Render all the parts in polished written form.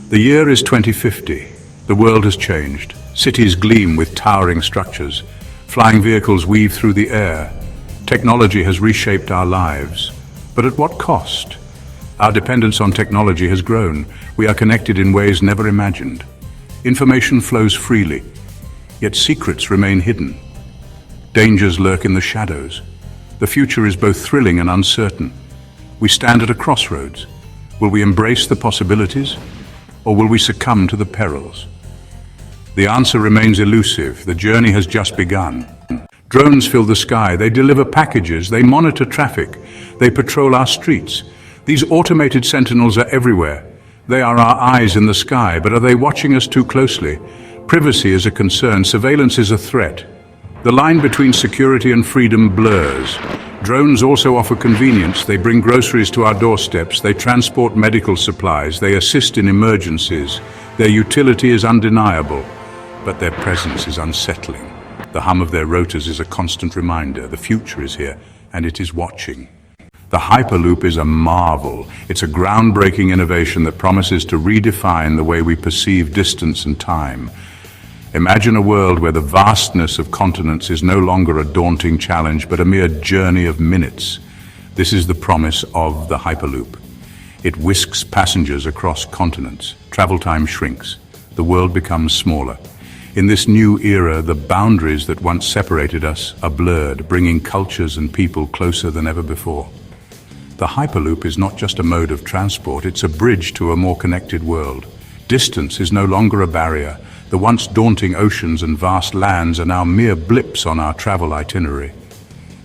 The year is 2050. The world has changed. Cities gleam with towering structures. Flying vehicles weave through the air. Technology has reshaped our lives. But at what cost? Our dependence on technology has grown. We are connected in ways never imagined. Information flows freely, yet secrets remain hidden. Dangers lurk in the shadows. The future is both thrilling and uncertain. We stand at a crossroads. Will we embrace the possibilities, or will we succumb to the perils? The answer remains elusive. The journey has just begun. Drones fill the sky. They deliver packages. They monitor traffic. They patrol our streets. These automated sentinels are everywhere. They are our eyes in the sky, but are they watching us too closely? Privacy is a concern. Surveillance is a threat. The line between security and freedom blurs. Drones also offer convenience. They bring groceries to our doorsteps. They transport medical supplies. They assist in emergencies. Their utility is undeniable, but their presence is unsettling. The hum of their rotors is a constant reminder. The future is here, and it is watching. The Hyperloop is a marvel. It's a groundbreaking innovation that promises to redefine the way we perceive distance and time. Imagine a world where the vastness of continents is no longer a daunting challenge, but a mere journey of minutes. This is the promise of the Hyperloop. It whisks passengers across continents. Travel time shrinks. The world becomes smaller. In this new era, the boundaries that once separated us are blurred, bringing cultures and people closer than ever before. The Hyperloop is not just a mode of transport, it's a bridge to a more connected world. Distance is no longer a barrier. The once daunting oceans and vast lands are now mere blips on our travel itinerary.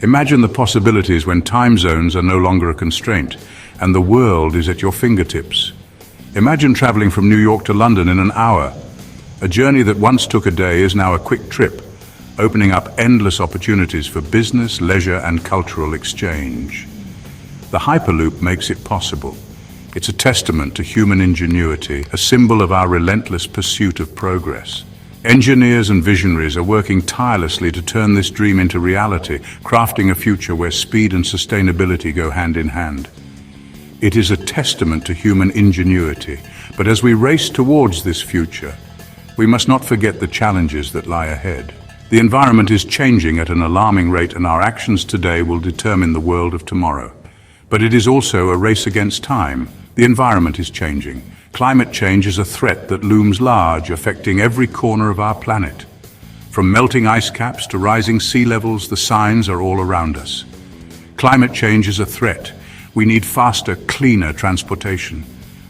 Imagine the possibilities when time zones are no longer a constraint, and the world is at your fingertips. Imagine traveling from New York to London in an hour. A journey that once took a day is now a quick trip, opening up endless opportunities for business, leisure, and cultural exchange. The Hyperloop makes it possible. It's a testament to human ingenuity, a symbol of our relentless pursuit of progress. Engineers and visionaries are working tirelessly to turn this dream into reality, crafting a future where speed and sustainability go hand in hand. It is a testament to human ingenuity, but as we race towards this future, we must not forget the challenges that lie ahead. The environment is changing at an alarming rate, and our actions today will determine the world of tomorrow. But it is also a race against time. The environment is changing. Climate change is a threat that looms large, affecting every corner of our planet. From melting ice caps to rising sea levels, the signs are all around us. Climate change is a threat. We need faster, cleaner transportation.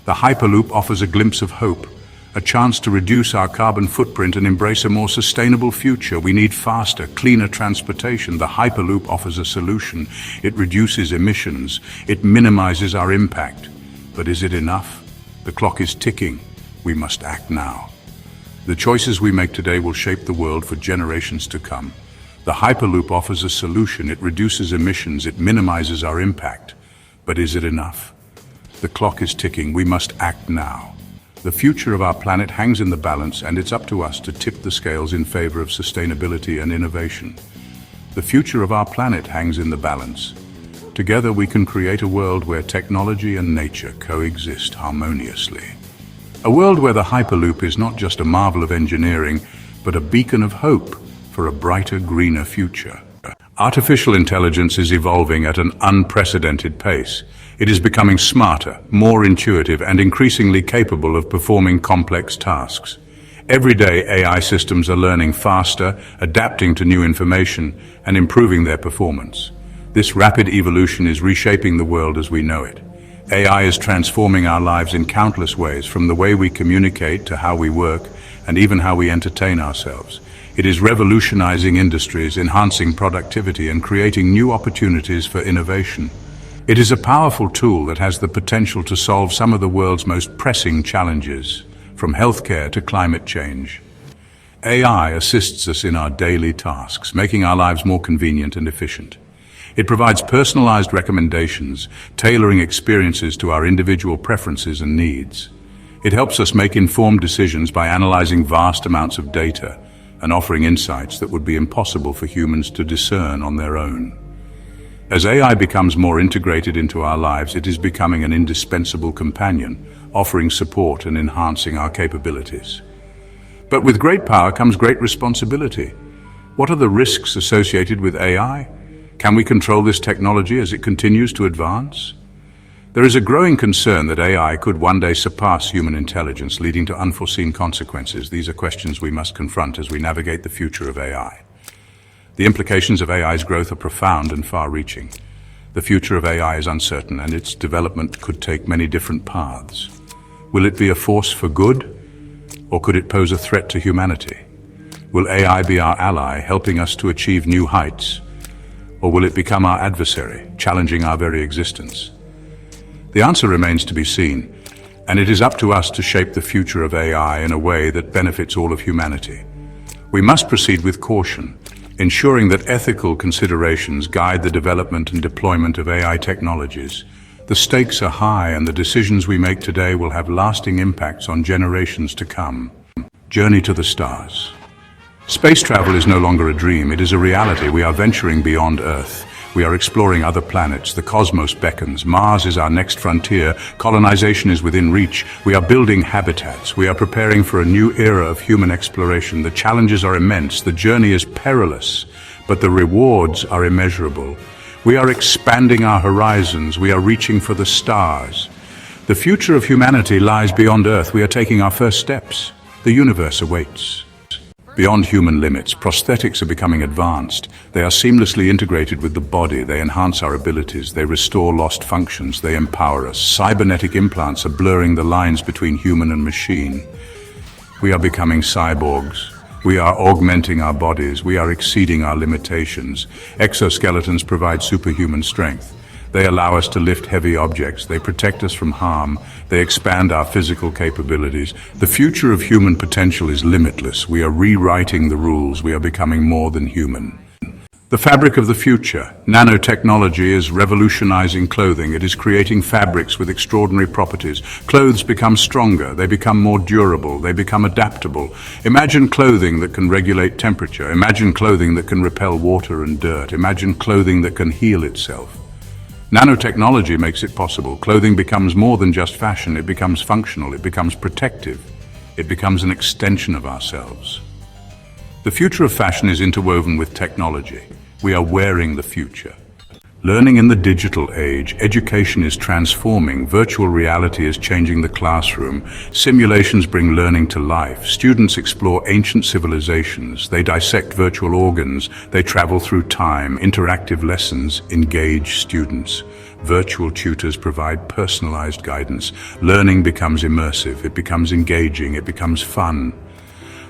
The Hyperloop offers a glimpse of hope, a chance to reduce our carbon footprint and embrace a more sustainable future. We need faster, cleaner transportation. The Hyperloop offers a solution. It reduces emissions. It minimizes our impact. But is it enough? The clock is ticking. We must act now. The choices we make today will shape the world for generations to come. The Hyperloop offers a solution. It reduces emissions. It minimizes our impact. But is it enough? The clock is ticking. We must act now. The future of our planet hangs in the balance, and it's up to us to tip the scales in favor of sustainability and innovation. The future of our planet hangs in the balance. Together we can create a world where technology and nature coexist harmoniously. A world where the Hyperloop is not just a marvel of engineering, but a beacon of hope for a brighter, greener future. Artificial intelligence is evolving at an unprecedented pace. It is becoming smarter, more intuitive, and increasingly capable of performing complex tasks. Every day, AI systems are learning faster, adapting to new information, and improving their performance. This rapid evolution is reshaping the world as we know it. AI is transforming our lives in countless ways, from the way we communicate to how we work, and even how we entertain ourselves. It is revolutionizing industries, enhancing productivity, and creating new opportunities for innovation. It is a powerful tool that has the potential to solve some of the world's most pressing challenges, from healthcare to climate change. AI assists us in our daily tasks, making our lives more convenient and efficient. It provides personalized recommendations, tailoring experiences to our individual preferences and needs. It helps us make informed decisions by analyzing vast amounts of data and offering insights that would be impossible for humans to discern on their own. As AI becomes more integrated into our lives, it is becoming an indispensable companion, offering support and enhancing our capabilities. But with great power comes great responsibility. What are the risks associated with AI? Can we control this technology as it continues to advance? There is a growing concern that AI could one day surpass human intelligence, leading to unforeseen consequences. These are questions we must confront as we navigate the future of AI. The implications of AI's growth are profound and far-reaching. The future of AI is uncertain, and its development could take many different paths. Will it be a force for good, or could it pose a threat to humanity? Will AI be our ally, helping us to achieve new heights, or will it become our adversary, challenging our very existence? The answer remains to be seen, and it is up to us to shape the future of AI in a way that benefits all of humanity. We must proceed with caution, ensuring that ethical considerations guide the development and deployment of AI technologies. The stakes are high, and the decisions we make today will have lasting impacts on generations to come. Journey to the stars. Space travel is no longer a dream, it is a reality. We are venturing beyond Earth. We are exploring other planets. The cosmos beckons. Mars is our next frontier. Colonization is within reach. We are building habitats. We are preparing for a new era of human exploration. The challenges are immense. The journey is perilous, but the rewards are immeasurable. We are expanding our horizons. We are reaching for the stars. The future of humanity lies beyond Earth. We are taking our first steps. The universe awaits. Beyond human limits, prosthetics are becoming advanced. They are seamlessly integrated with the body. They enhance our abilities. They restore lost functions. They empower us. Cybernetic implants are blurring the lines between human and machine. We are becoming cyborgs. We are augmenting our bodies. We are exceeding our limitations. Exoskeletons provide superhuman strength. They allow us to lift heavy objects. They protect us from harm. They expand our physical capabilities. The future of human potential is limitless. We are rewriting the rules. We are becoming more than human. The fabric of the future. Nanotechnology is revolutionizing clothing. It is creating fabrics with extraordinary properties. Clothes become stronger. They become more durable. They become adaptable. Imagine clothing that can regulate temperature. Imagine clothing that can repel water and dirt. Imagine clothing that can heal itself. Nanotechnology makes it possible. Clothing becomes more than just fashion. It becomes functional. It becomes protective. It becomes an extension of ourselves. The future of fashion is interwoven with technology. We are wearing the future. Learning in the digital age, education is transforming. Virtual reality is changing the classroom. Simulations bring learning to life. Students explore ancient civilizations. They dissect virtual organs. They travel through time. Interactive lessons engage students. Virtual tutors provide personalized guidance. Learning becomes immersive. It becomes engaging. It becomes fun.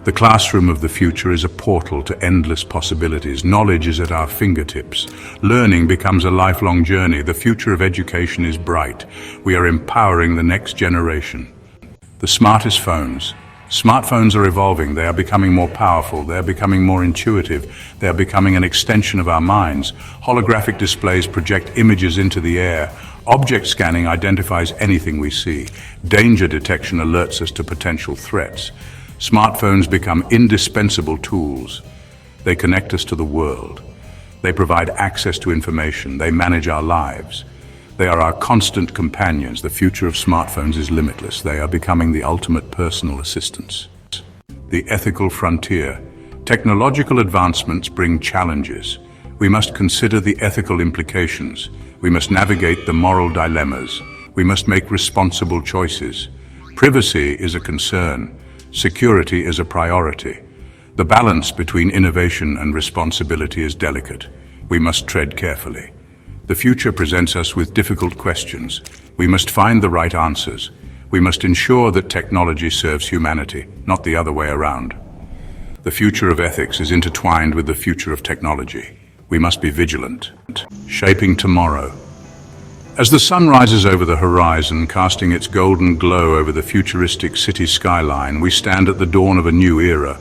The classroom of the future is a portal to endless possibilities. Knowledge is at our fingertips. Learning becomes a lifelong journey. The future of education is bright. We are empowering the next generation. The smartest phones. Smartphones are evolving. They are becoming more powerful. They are becoming more intuitive. They are becoming an extension of our minds. Holographic displays project images into the air. Object scanning identifies anything we see. Danger detection alerts us to potential threats. Smartphones become indispensable tools. They connect us to the world. They provide access to information. They manage our lives. They are our constant companions. The future of smartphones is limitless. They are becoming the ultimate personal assistants. The ethical frontier. Technological advancements bring challenges. We must consider the ethical implications. We must navigate the moral dilemmas. We must make responsible choices. Privacy is a concern. Security is a priority. The balance between innovation and responsibility is delicate. We must tread carefully. The future presents us with difficult questions. We must find the right answers. We must ensure that technology serves humanity, not the other way around. The future of ethics is intertwined with the future of technology. We must be vigilant. Shaping tomorrow. As the sun rises over the horizon, casting its golden glow over the futuristic city skyline, we stand at the dawn of a new era.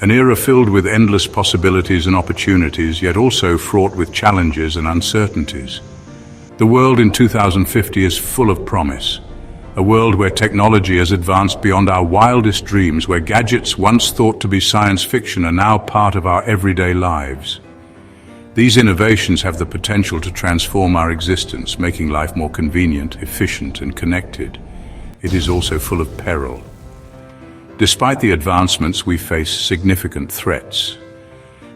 An era filled with endless possibilities and opportunities, yet also fraught with challenges and uncertainties. The world in 2050 is full of promise. A world where technology has advanced beyond our wildest dreams, where gadgets once thought to be science fiction are now part of our everyday lives. These innovations have the potential to transform our existence, making life more convenient, efficient, and connected. it is also full of peril. Despite the advancements, we face significant threats.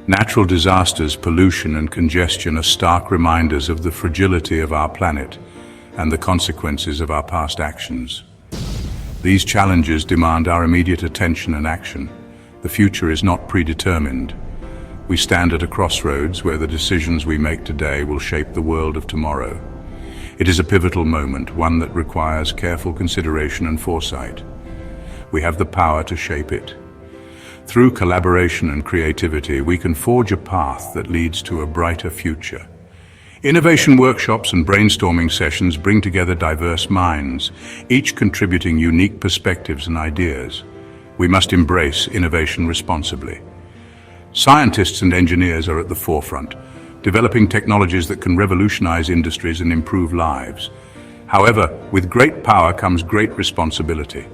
Natural disasters, pollution and congestion are stark reminders of the fragility of our planet and the consequences of our past actions. These challenges demand our immediate attention and action. The future is not predetermined. We stand at a crossroads where the decisions we make today will shape the world of tomorrow. It is a pivotal moment, one that requires careful consideration and foresight. We have the power to shape it. Through collaboration and creativity, we can forge a path that leads to a brighter future. Innovation workshops and brainstorming sessions bring together diverse minds, each contributing unique perspectives and ideas. We must embrace innovation responsibly. Scientists and engineers are at the forefront, developing technologies that can revolutionize industries and improve lives. However, with great power comes great responsibility.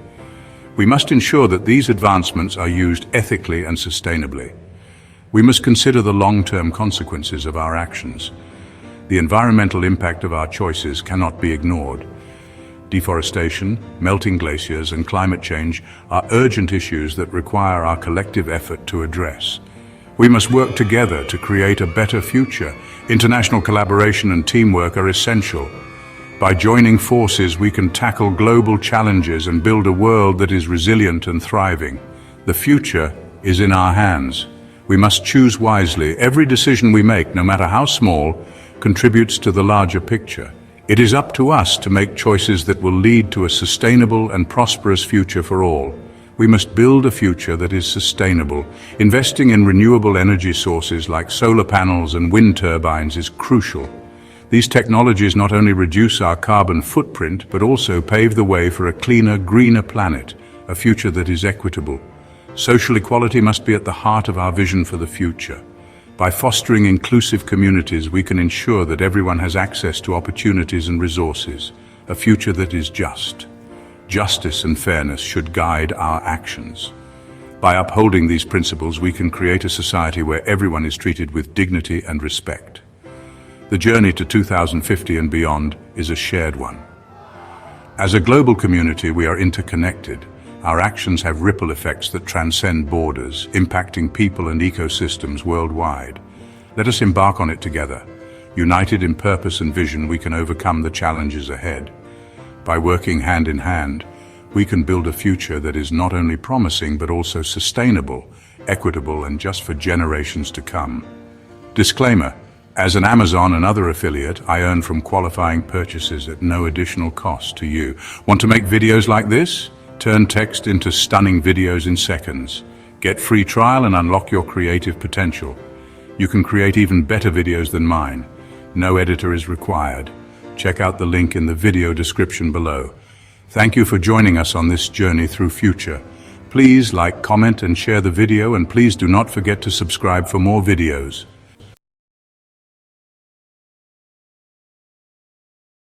We must ensure that these advancements are used ethically and sustainably. We must consider the long-term consequences of our actions. The environmental impact of our choices cannot be ignored. Deforestation, melting glaciers, and climate change are urgent issues that require our collective effort to address. We must work together to create a better future. International collaboration and teamwork are essential. By joining forces, we can tackle global challenges and build a world that is resilient and thriving. The future is in our hands. We must choose wisely. Every decision we make, no matter how small, contributes to the larger picture. It is up to us to make choices that will lead to a sustainable and prosperous future for all. We must build a future that is sustainable. Investing in renewable energy sources like solar panels and wind turbines is crucial. These technologies not only reduce our carbon footprint, but also pave the way for a cleaner, greener planet, a future that is equitable. Social equality must be at the heart of our vision for the future. By fostering inclusive communities, we can ensure that everyone has access to opportunities and resources, a future that is just. Justice and fairness should guide our actions. By upholding these principles, we can create a society where everyone is treated with dignity and respect. The journey to 2050 and beyond is a shared one. As a global community, we are interconnected. Our actions have ripple effects that transcend borders, impacting people and ecosystems worldwide. Let us embark on it together. United in purpose and vision, we can overcome the challenges ahead. By working hand in hand, we can build a future that is not only promising but also sustainable, equitable, and just for generations to come. Disclaimer: as an Amazon and other affiliate, I earn from qualifying purchases at no additional cost to you. Want to make videos like this? Turn text into stunning videos in seconds. Get free trial and unlock your creative potential. You can create even better videos than mine. No editor is required. Check out the link in the video description below. Thank you for joining us on this journey through future. Please like, comment, and share the video, and please do not forget to subscribe for more videos.